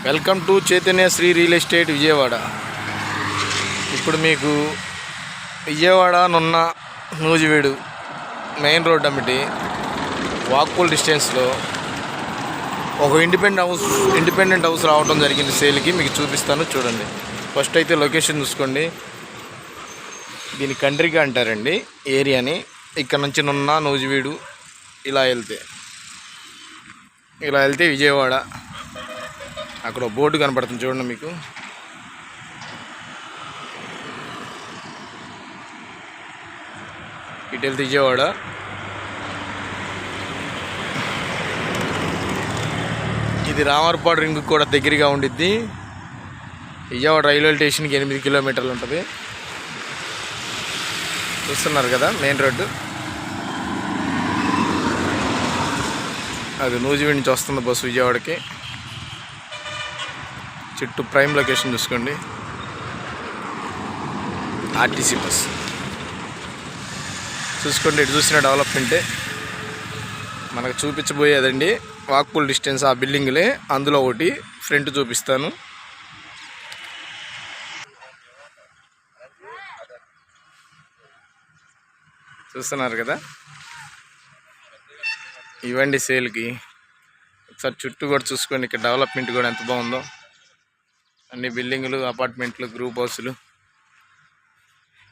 Welcome to Chaitanya Sri real estate Vijayawada. ఇప్పుడు మీకు Vijayawada Nunna Nuzvid main road అమ్మటి వాక్ఫుల్ డిస్టెన్స్లో ఒక ఇండిపెండెంట్ హౌస్ రావడం జరిగింది సేల్కి. మీకు చూపిస్తాను చూడండి. ఫస్ట్ అయితే లొకేషన్ చూసుకోండి. దీని కండ్రిగా అంటారండి ఏరియాని. ఇక్కడ నుంచి నున్న నూజివీడు ఇలా వెళ్తే విజయవాడ. అక్కడ బోర్డు కనపడుతుంది చూడండి మీకు. ఇటు వెళ్తే విజయవాడ. ఇది రామర్పాడు రింగ్ కూడా దగ్గరగా ఉండిద్ది. విజయవాడ రైల్వే స్టేషన్కి 8 కిలోమీటర్లు ఉంటుంది. చూస్తున్నారు కదా మెయిన్ రోడ్డు. అది నూజివీడు నుంచి వస్తుంది బస్సు విజయవాడకి. చుట్టూ ప్రైమ్ లొకేషన్ చూసుకోండి. ఆర్టీసీ బస్ చూసుకోండి. ఇటు చూసిన డెవలప్మెంటే మనకు చూపించబోయేదండి. వాక్ఫుల్ డిస్టెన్స్ ఆ బిల్డింగ్లే. అందులో ఒకటి ఫ్రంట్ చూపిస్తాను. చూస్తున్నారు కదా, ఇవ్వండి సేల్కి. ఒకసారి చుట్టూ కూడా చూసుకోండి. ఇక్కడ డెవలప్మెంట్ కూడా ఎంత బాగుందో. అన్ని బిల్డింగులు, అపార్ట్మెంట్లు, గ్రూప్ హౌసులు.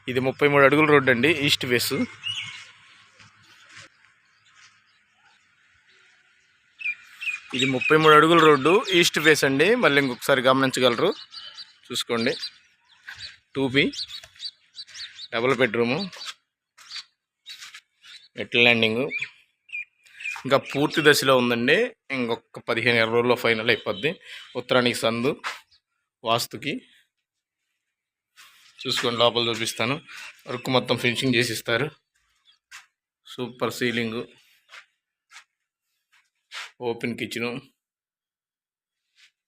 ఇది 33 అడుగుల రోడ్డు అండి, ఈస్ట్ ఫేసు. ఇది 33 అడుగుల రోడ్డు, ఈస్ట్ ఫేస్ అండి. మళ్ళీ ఇంకొకసారి గమనించగలరు, చూసుకోండి. 2B డబుల్ బెడ్రూము, మెట్ల ల్యాండింగు. ఇంకా పూర్తి దశలో ఉందండి. ఇంకొక 15-20 రోజుల్లో ఫైనల్ అయిపోద్ది. ఉత్తరానికి సందు, వాస్తుకి. చూసుకోండి, లోపల చూపిస్తాను. వర్క్ మొత్తం ఫినిషింగ్ చేసి ఇస్తారు. Super ceiling, open kitchen.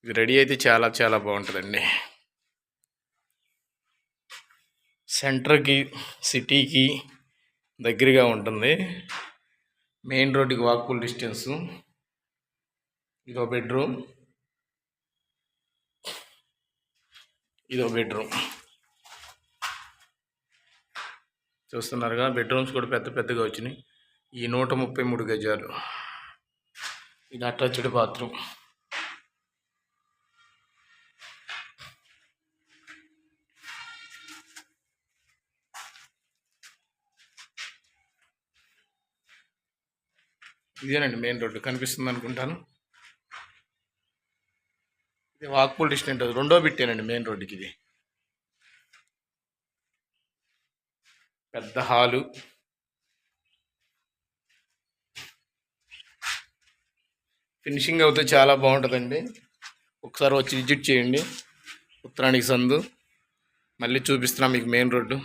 ఇది రెడీ అయితే చాలా చాలా బాగుంటుందండి. సెంటర్కి, సిటీకి దగ్గరగా ఉంటుంది. మెయిన్ రోడ్డుకి వాక్ఫుల్ డిస్టెన్సు. ఇదో బెడ్రూమ్, ఇదో బెడ్రూమ్. చూస్తున్నారుగా, బెడ్రూమ్స్ కూడా పెద్ద పెద్దగా వచ్చినాయి. ఈ 133 గజాలు. ఇది అటాచ్డ్ బాత్రూమ్. ఇదేనండి మెయిన్ రోడ్డు, కనిపిస్తుంది అనుకుంటాను. ఇది వాక్ఫుల్ డిస్టెన్స్, రెండో బిట్టేనండి మెయిన్ రోడ్డుకి. ఇది పెద్ద హాలు. ఫినిషింగ్ అవుతే చాలా బాగుంటుందండి. ఒకసారి వచ్చి విజిట్ చేయండి. ఉత్తరానికి సందు. మళ్ళీ చూపిస్తున్నా మీకు మెయిన్ రోడ్డు.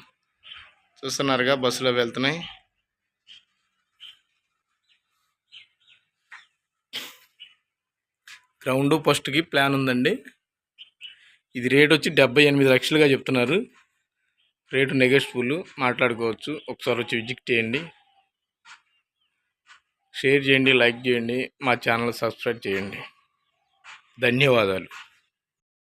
చూస్తున్నారుగా, బస్సులో వెళ్తున్నాయి. గ్రౌండ్ ఫస్ట్కి ప్లాన్ ఉందండి. ఇది రేట్ వచ్చి 78 లక్షలుగా చెప్తున్నారు. రేటు నెగోషియబుల్, మాట్లాడుకోవచ్చు. ఒకసారి వచ్చి విజిట్ చేయండి. షేర్ చేయండి, లైక్ చేయండి, మా ఛానల్ సబ్స్క్రైబ్ చేయండి. ధన్యవాదాలు.